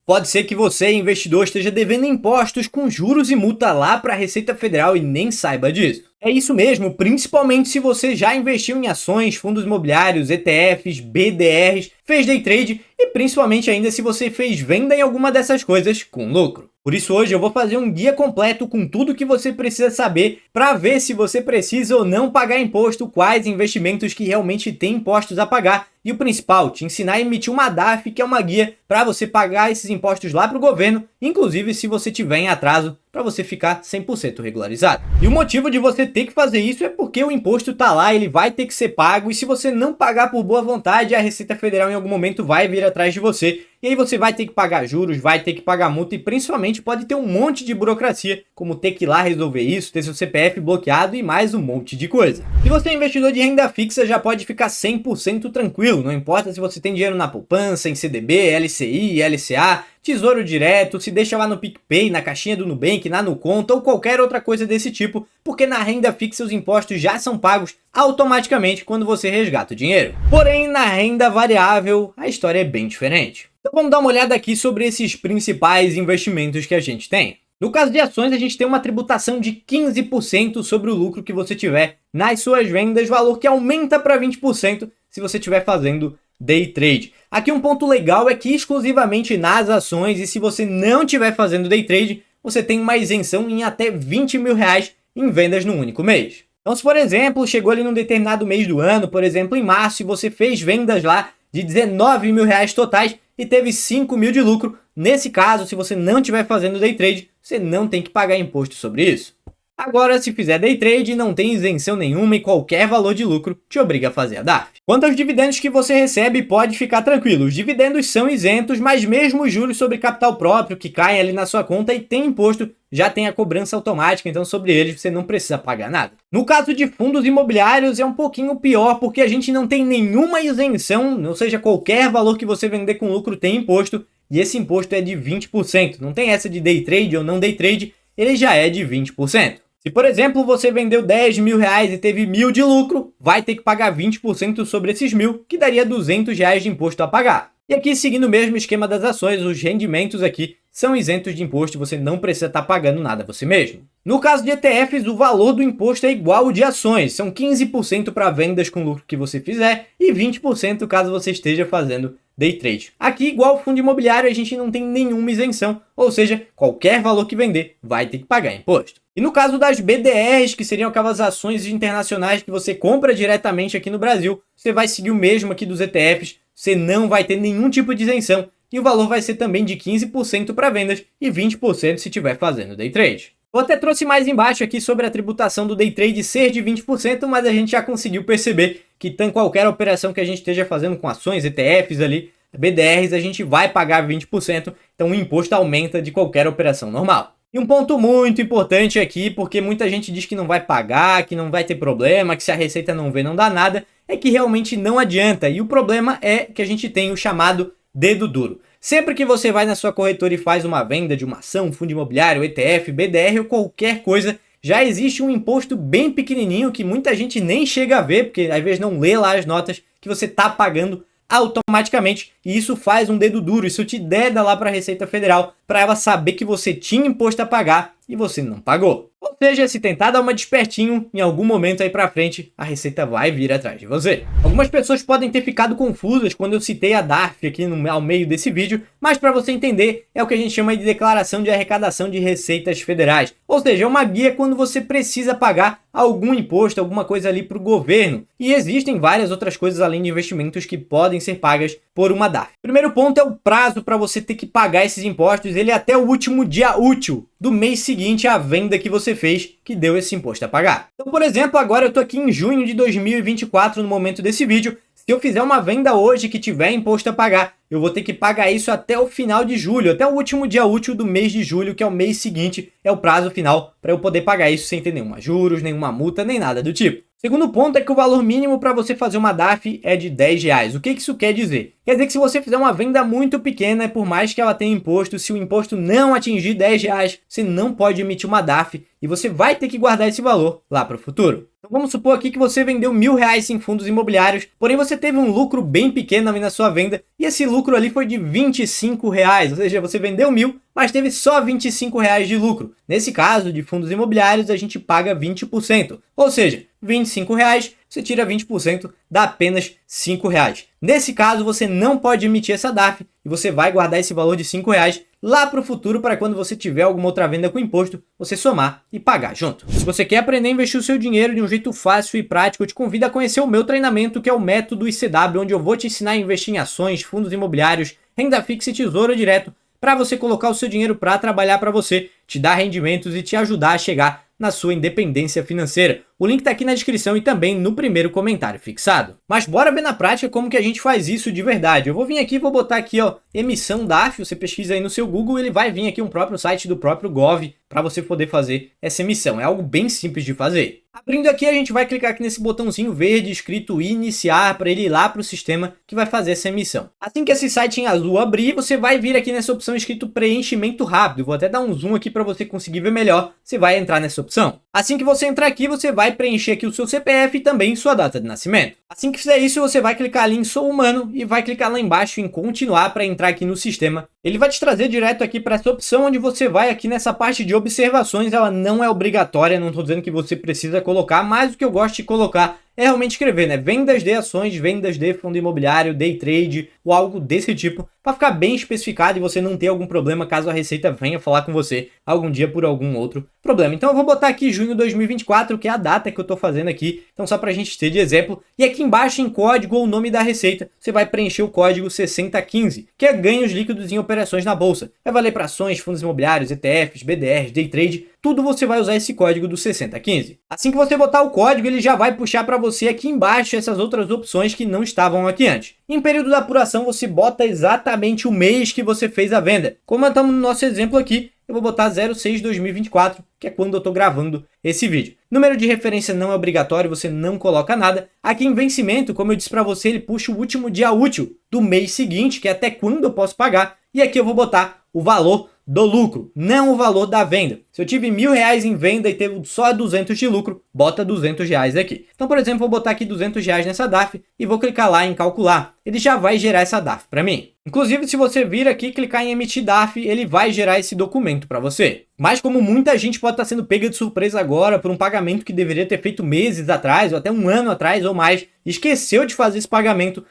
Pode ser que você, investidor, esteja devendo impostos com juros e multa lá para a Receita Federal e nem saiba disso. É isso mesmo, principalmente se você já investiu em ações, fundos imobiliários, ETFs, BDRs, fez day trade e principalmente ainda se você fez venda em alguma dessas coisas com lucro. Por isso hoje eu vou fazer um guia completo com tudo que você precisa saber para ver se você precisa ou não pagar imposto, quais investimentos que realmente têm impostos a pagar e o principal, te ensinar a emitir uma DARF, que é uma guia para você pagar esses impostos lá para o governo, inclusive se você tiver em atraso, para você ficar 100% regularizado. E o motivo de você ter que fazer isso é porque o imposto tá lá, ele vai ter que ser pago e se você não pagar por boa vontade, a Receita Federal em algum momento vai vir atrás de você. E aí você vai ter que pagar juros, vai ter que pagar multa e principalmente pode ter um monte de burocracia, como ter que ir lá resolver isso, ter seu CPF bloqueado e mais um monte de coisa. Se você é investidor de renda fixa, já pode ficar 100% tranquilo, não importa se você tem dinheiro na poupança, em CDB, LCI, LCA, Tesouro Direto, se deixa lá no PicPay, na caixinha do Nubank, na Nuconta ou qualquer outra coisa desse tipo, porque na renda fixa os impostos já são pagos automaticamente quando você resgata o dinheiro. Porém, na renda variável, a história é bem diferente. Então vamos dar uma olhada aqui sobre esses principais investimentos que a gente tem. No caso de ações, a gente tem uma tributação de 15% sobre o lucro que você tiver nas suas vendas, valor que aumenta para 20% se você estiver fazendo day trade. Aqui um ponto legal é que exclusivamente nas ações, e se você não estiver fazendo day trade, você tem uma isenção em até 20 mil reais em vendas no único mês. Então se por exemplo, chegou ali num determinado mês do ano, por exemplo em março, e você fez vendas lá de 19 mil reais totais e teve 5 mil de lucro, nesse caso, se você não estiver fazendo day trade, você não tem que pagar imposto sobre isso. Agora, se fizer day trade, não tem isenção nenhuma e qualquer valor de lucro te obriga a fazer a DARF. Quanto aos dividendos que você recebe, pode ficar tranquilo. Os dividendos são isentos, mas mesmo os juros sobre capital próprio que caem ali na sua conta e tem imposto, já tem a cobrança automática, então sobre eles você não precisa pagar nada. No caso de fundos imobiliários é um pouquinho pior, porque a gente não tem nenhuma isenção, ou seja, qualquer valor que você vender com lucro tem imposto, e esse imposto é de 20%. Não tem essa de day trade ou não day trade, ele já é de 20%. Se, por exemplo, você vendeu 10 mil reais e teve 1.000 de lucro, vai ter que pagar 20% sobre esses 1.000, que daria 200 reais de imposto a pagar. E aqui, seguindo o mesmo esquema das ações, os rendimentos aqui são isentos de imposto e você não precisa estar pagando nada você mesmo. No caso de ETFs, o valor do imposto é igual ao de ações, são 15% para vendas com lucro que você fizer e 20% caso você esteja fazendo day trade. Aqui, igual ao fundo imobiliário, a gente não tem nenhuma isenção, ou seja, qualquer valor que vender vai ter que pagar imposto. E no caso das BDRs, que seriam aquelas ações internacionais que você compra diretamente aqui no Brasil, você vai seguir o mesmo aqui dos ETFs, você não vai ter nenhum tipo de isenção e o valor vai ser também de 15% para vendas e 20% se estiver fazendo day trade. Eu até trouxe mais embaixo aqui sobre a tributação do day trade ser de 20%, mas a gente já conseguiu perceber que qualquer operação que a gente esteja fazendo com ações, ETFs ali, BDRs, a gente vai pagar 20%, então o imposto aumenta de qualquer operação normal. E um ponto muito importante aqui, porque muita gente diz que não vai pagar, que não vai ter problema, que se a Receita não vê não dá nada, é que realmente não adianta. E o problema é que a gente tem o chamado dedo duro. Sempre que você vai na sua corretora e faz uma venda de uma ação, fundo imobiliário, ETF, BDR ou qualquer coisa, já existe um imposto bem pequenininho que muita gente nem chega a ver, porque às vezes não lê lá as notas, que você está pagando automaticamente, e isso faz um dedo duro, isso te deda lá para a Receita Federal, para ela saber que você tinha imposto a pagar e você não pagou. Ou seja, se tentar dar uma despertinho, em algum momento aí pra frente, a Receita vai vir atrás de você. Algumas pessoas podem ter ficado confusas quando eu citei a DARF aqui ao meio desse vídeo, mas para você entender, é o que a gente chama de Declaração de Arrecadação de Receitas Federais. Ou seja, é uma guia quando você precisa pagar algum imposto, alguma coisa ali para o governo. E existem várias outras coisas além de investimentos que podem ser pagas por uma DARF. Primeiro ponto é o prazo para você ter que pagar esses impostos, ele é até o último dia útil do mês seguinte à venda que você fez, que deu esse imposto a pagar. Então, por exemplo, agora eu tô aqui em junho de 2024 no momento desse vídeo. Se eu fizer uma venda hoje que tiver imposto a pagar, eu vou ter que pagar isso até o final de julho, até o último dia útil do mês de julho, que é o mês seguinte, é o prazo final para eu poder pagar isso sem ter nenhuma juros, nenhuma multa, nem nada do tipo. Segundo ponto é que o valor mínimo para você fazer uma DAF é de R$10. O que isso quer dizer? Quer dizer que se você fizer uma venda muito pequena, por mais que ela tenha imposto, se o imposto não atingir R$10, você não pode emitir uma DAF e você vai ter que guardar esse valor lá para o futuro. Então vamos supor aqui que você vendeu R$1.000 em fundos imobiliários, porém você teve um lucro bem pequeno ali na sua venda e esse lucro ali foi de R$25, ou seja, você vendeu 1.000, mas teve só R$25 de lucro. Nesse caso de fundos imobiliários a gente paga 20%, ou seja, R$25, você tira 20%, dá apenas R$5. Nesse caso, você não pode emitir essa DAF e você vai guardar esse valor de R$5 lá para o futuro para quando você tiver alguma outra venda com imposto, você somar e pagar junto. Se você quer aprender a investir o seu dinheiro de um jeito fácil e prático, eu te convido a conhecer o meu treinamento, que é o Método ICW, onde eu vou te ensinar a investir em ações, fundos imobiliários, renda fixa e tesouro direto, para você colocar o seu dinheiro para trabalhar para você, te dar rendimentos e te ajudar a chegar na sua independência financeira. O link tá aqui na descrição e também no primeiro comentário fixado. Mas bora ver na prática como que a gente faz isso de verdade. Eu vou vir aqui e vou botar aqui, ó, emissão DAF, você pesquisa aí no seu Google, ele vai vir aqui um próprio site do próprio Gov para você poder fazer essa emissão. É algo bem simples de fazer. Abrindo aqui, a gente vai clicar aqui nesse botãozinho verde escrito iniciar para ele ir lá para o sistema que vai fazer essa emissão. Assim que esse site em azul abrir, você vai vir aqui nessa opção escrito preenchimento rápido. Vou até dar um zoom aqui para você conseguir ver melhor. Você vai entrar nessa opção. Assim que você entrar aqui, você vai preencher aqui o seu CPF e também sua data de nascimento. Assim que fizer isso, você vai clicar ali em Sou Humano e vai clicar lá embaixo em Continuar para entrar aqui no sistema. Ele vai te trazer direto aqui para essa opção, onde você vai aqui nessa parte de observações. Ela não é obrigatória, não estou dizendo que você precisa colocar, mas o que eu gosto de colocar é realmente escrever, né? Vendas de ações, vendas de fundo imobiliário, day trade ou algo desse tipo, para ficar bem especificado e você não ter algum problema caso a Receita venha falar com você algum dia por algum outro problema. Então eu vou botar aqui junho de 2024, que é a data que eu estou fazendo aqui, então só para a gente ter de exemplo. E aqui embaixo em código ou nome da Receita, você vai preencher o código 6015, que é ganhos líquidos em operações na bolsa. Vai valer para ações, fundos imobiliários, ETFs, BDRs, day trade, tudo você vai usar esse código do 6015. Assim que você botar o código, ele já vai puxar para você aqui embaixo essas outras opções que não estavam aqui antes. Em período de apuração, você bota exatamente o mês que você fez a venda. Como estamos no nosso exemplo aqui, eu vou botar 06/2024, que é quando eu estou gravando esse vídeo. Número de referência não é obrigatório, você não coloca nada. Aqui em vencimento, como eu disse para você, ele puxa o último dia útil do mês seguinte, que é até quando eu posso pagar. E aqui eu vou botar o valor do lucro, não o valor da venda. Se eu tive R$1.000 em venda e teve só 200 de lucro, bota R$200 aqui. Então, por exemplo, vou botar aqui R$200 nessa DAF e vou clicar lá em calcular. Ele já vai gerar essa DAF para mim. Inclusive, se você vir aqui e clicar em emitir DAF, ele vai gerar esse documento para você. Mas como muita gente pode estar sendo pega de surpresa agora por um pagamento que deveria ter feito meses atrás, ou até um ano atrás ou mais, esqueceu de fazer esse pagamento,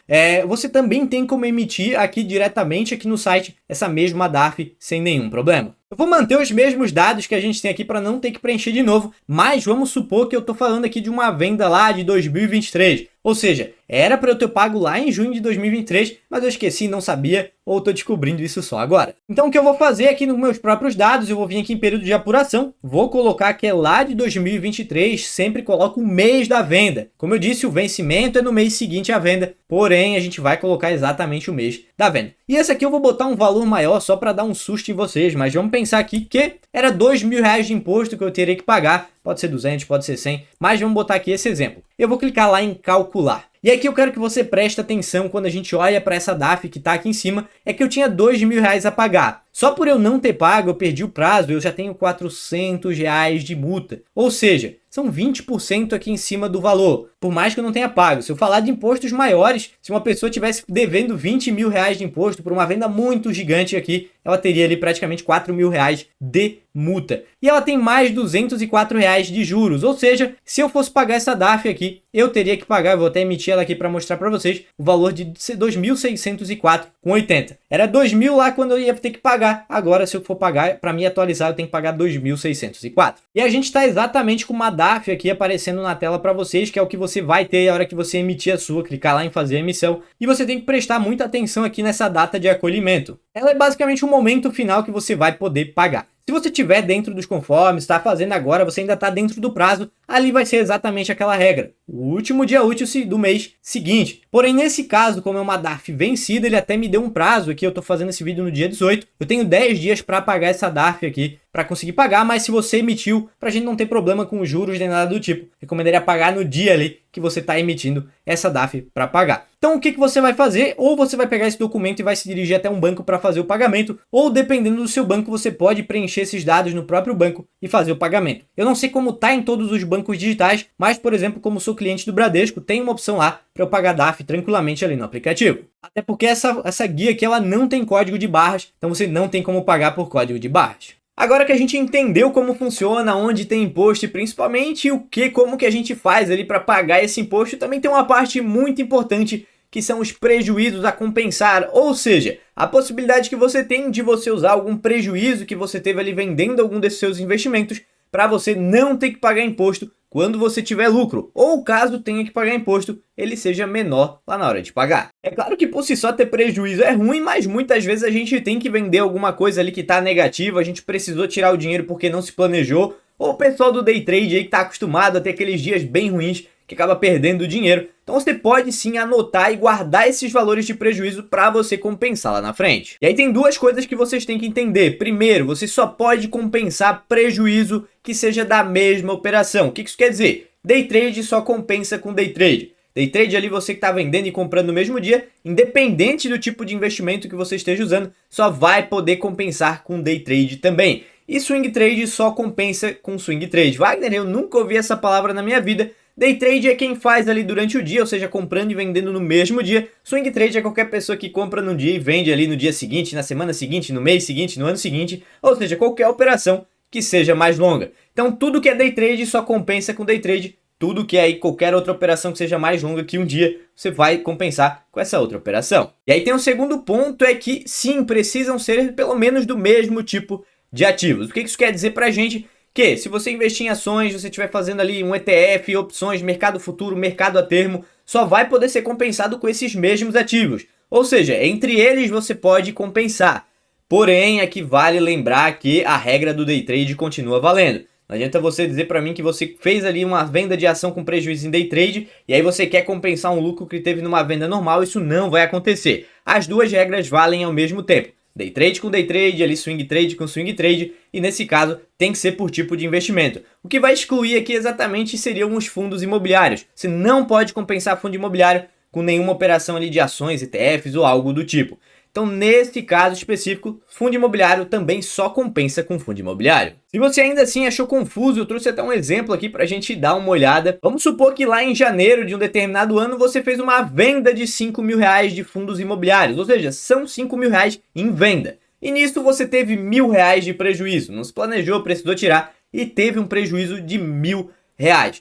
você também tem como emitir aqui diretamente aqui no site essa mesma DAF sem nenhum problema. Eu vou manter os mesmos dados que a gente tem aqui para não ter que preencher de novo, mas vamos supor que eu estou falando aqui de uma venda lá de 2023. Ou seja, era para eu ter pago lá em junho de 2023, mas eu esqueci, não sabia, ou estou descobrindo isso só agora. Então o que eu vou fazer aqui nos meus próprios dados, eu vou vir aqui em período de apuração, vou colocar que é lá de 2023, sempre coloco o mês da venda. Como eu disse, o vencimento é no mês seguinte à venda, porém a gente vai colocar exatamente o mês da venda. E esse aqui eu vou botar um valor maior só para dar um susto em vocês, mas vamos pensar aqui que era R$2.000 de imposto que eu teria que pagar, pode ser 200, pode ser 100, mas vamos botar aqui esse exemplo. Eu vou clicar lá em calcular. E aqui eu quero que você preste atenção quando a gente olha para essa DAF que está aqui em cima, é que eu tinha R$2.000 a pagar. Só por eu não ter pago, eu perdi o prazo, eu já tenho R$400 de multa. Ou seja, são 20% aqui em cima do valor, por mais que eu não tenha pago. Se eu falar de impostos maiores, se uma pessoa tivesse devendo R$20.000 de imposto por uma venda muito gigante aqui, ela teria ali praticamente R$4.000 de multa. E ela tem mais R$204 de juros, ou seja, se eu fosse pagar essa DAF aqui, eu teria que pagar, eu vou até emitir ela aqui para mostrar para vocês, o valor de R$2.604,80. Era R$2.000 lá quando eu ia ter que pagar, agora se eu for pagar, para me atualizar, eu tenho que pagar R$2.604. E a gente está exatamente com uma DAF aqui aparecendo na tela para vocês, que é o que você vai ter a hora que você emitir a sua, clicar lá em fazer a emissão, e você tem que prestar muita atenção aqui nessa data de acolhimento. Ela é basicamente o momento final que você vai poder pagar. Se você estiver dentro dos conformes, está fazendo agora, você ainda está dentro do prazo, ali vai ser exatamente aquela regra. O último dia útil do mês seguinte. Porém, nesse caso, como é uma DARF vencida, ele até me deu um prazo aqui, eu estou fazendo esse vídeo no dia 18. Eu tenho 10 dias para pagar essa DARF aqui, para conseguir pagar, mas se você emitiu, para a gente não ter problema com os juros nem nada do tipo, recomendaria pagar no dia ali que você está emitindo essa DARF para pagar. Então o que você vai fazer? Ou você vai pegar esse documento e vai se dirigir até um banco para fazer o pagamento, ou dependendo do seu banco, você pode preencher esses dados no próprio banco e fazer o pagamento. Eu não sei como tá em todos os bancos digitais, mas por exemplo, como sou cliente do Bradesco, tem uma opção lá para eu pagar DARF tranquilamente ali no aplicativo. Até porque essa guia aqui ela não tem código de barras, então você não tem como pagar por código de barras. Agora que a gente entendeu como funciona, onde tem imposto e principalmente como que a gente faz ali para pagar esse imposto, também tem uma parte muito importante que são os prejuízos a compensar, ou seja, a possibilidade que você tem de você usar algum prejuízo que você teve ali vendendo algum desses seus investimentos para você não ter que pagar imposto quando você tiver lucro, ou caso tenha que pagar imposto, ele seja menor lá na hora de pagar. É claro que por si só ter prejuízo é ruim, mas muitas vezes a gente tem que vender alguma coisa ali que está negativa, a gente precisou tirar o dinheiro porque não se planejou, ou o pessoal do day trade aí que está acostumado a ter aqueles dias bem ruins, que acaba perdendo dinheiro. Então você pode sim anotar e guardar esses valores de prejuízo para você compensar lá na frente. E aí tem duas coisas que vocês têm que entender. Primeiro, você só pode compensar prejuízo que seja da mesma operação. O que isso quer dizer? Day trade só compensa com day trade. Day trade ali você que está vendendo e comprando no mesmo dia, independente do tipo de investimento que você esteja usando, só vai poder compensar com day trade também. E swing trade só compensa com swing trade. Wagner, eu nunca ouvi essa palavra na minha vida. Day trade é quem faz ali durante o dia, ou seja, comprando e vendendo no mesmo dia. Swing trade é qualquer pessoa que compra num dia e vende ali no dia seguinte, na semana seguinte, no mês seguinte, no ano seguinte. Ou seja, qualquer operação que seja mais longa. Então tudo que é day trade só compensa com day trade. Tudo que é aí qualquer outra operação que seja mais longa que um dia, você vai compensar com essa outra operação. E aí tem um segundo ponto, é que sim, precisam ser pelo menos do mesmo tipo de ativos. O que isso quer dizer pra gente? Que se você investir em ações, você estiver fazendo ali um ETF, opções, mercado futuro, mercado a termo, só vai poder ser compensado com esses mesmos ativos. Ou seja, entre eles você pode compensar. Porém, aqui vale lembrar que a regra do day trade continua valendo. Não adianta você dizer para mim que você fez ali uma venda de ação com prejuízo em day trade e aí você quer compensar um lucro que teve numa venda normal, isso não vai acontecer. As duas regras valem ao mesmo tempo. Day trade com day trade, ali swing trade com swing trade, e nesse caso tem que ser por tipo de investimento. O que vai excluir aqui exatamente seriam os fundos imobiliários. Você não pode compensar fundo imobiliário com nenhuma operação ali de ações, ETFs ou algo do tipo. Então, nesse caso específico, fundo imobiliário também só compensa com fundo imobiliário. Se você ainda assim achou confuso, eu trouxe até um exemplo aqui para a gente dar uma olhada. Vamos supor que lá em janeiro de um determinado ano você fez uma venda de R$5.000 de fundos imobiliários, ou seja, são R$5.000 em venda. E nisso você teve R$1.000 de prejuízo, não se planejou, precisou tirar e teve um prejuízo de R$1.000.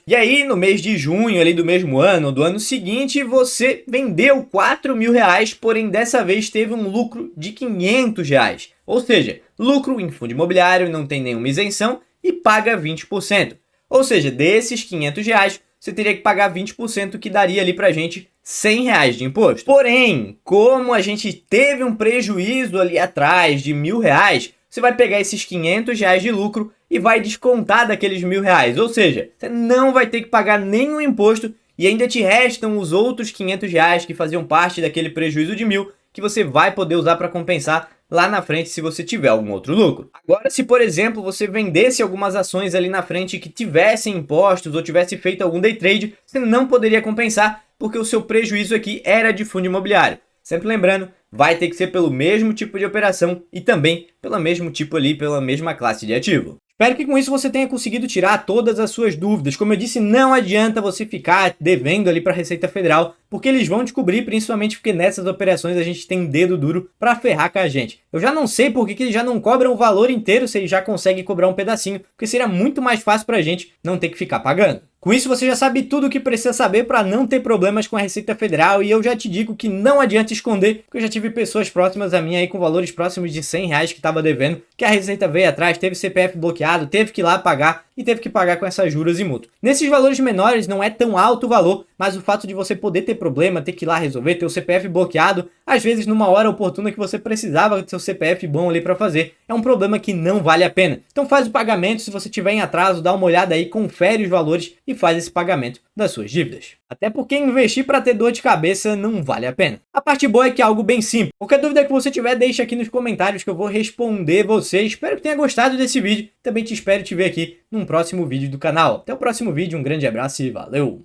E aí, no mês de junho ali do mesmo ano, do ano seguinte, você vendeu R$4.000, porém dessa vez teve um lucro de R$500. Ou seja, lucro em fundo imobiliário, não tem nenhuma isenção e paga 20%. Ou seja, desses R$500, você teria que pagar 20%, que daria ali pra gente R$100 de imposto. Porém, como a gente teve um prejuízo ali atrás de R$1.000, você vai pegar esses R$500 de lucro e vai descontar daqueles R$1.000. Ou seja, você não vai ter que pagar nenhum imposto e ainda te restam os outros R$500 que faziam parte daquele prejuízo de R$1.000 que você vai poder usar para compensar lá na frente se você tiver algum outro lucro. Agora, se por exemplo você vendesse algumas ações ali na frente que tivessem impostos ou tivesse feito algum day trade, você não poderia compensar porque o seu prejuízo aqui era de fundo imobiliário. Sempre lembrando, vai ter que ser pelo mesmo tipo de operação e também pelo mesmo tipo ali, pela mesma classe de ativo. Espero que com isso você tenha conseguido tirar todas as suas dúvidas. Como eu disse, não adianta você ficar devendo ali para a Receita Federal, porque eles vão descobrir, principalmente porque nessas operações a gente tem dedo duro para ferrar com a gente. Eu já não sei por que eles já não cobram o valor inteiro se eles já conseguem cobrar um pedacinho, porque seria muito mais fácil para a gente não ter que ficar pagando. Com isso você já sabe tudo o que precisa saber para não ter problemas com a Receita Federal, e eu já te digo que não adianta esconder, porque eu já tive pessoas próximas a mim aí com valores próximos de R$100 que estava devendo, que a Receita veio atrás, teve CPF bloqueado, teve que ir lá pagar e teve que pagar com essas juros e multa. Nesses valores menores não é tão alto o valor, mas o fato de você poder ter problema, ter que ir lá resolver, ter o CPF bloqueado, às vezes numa hora oportuna que você precisava do seu CPF bom ali para fazer, é um problema que não vale a pena. Então faz o pagamento, se você tiver em atraso, dá uma olhada aí, confere os valores e faz esse pagamento das suas dívidas. Até porque investir para ter dor de cabeça não vale a pena. A parte boa é que é algo bem simples. Qualquer dúvida que você tiver, deixa aqui nos comentários que eu vou responder você. Espero que tenha gostado desse vídeo. Também te espero te ver aqui num próximo vídeo do canal. Até o próximo vídeo, um grande abraço e valeu!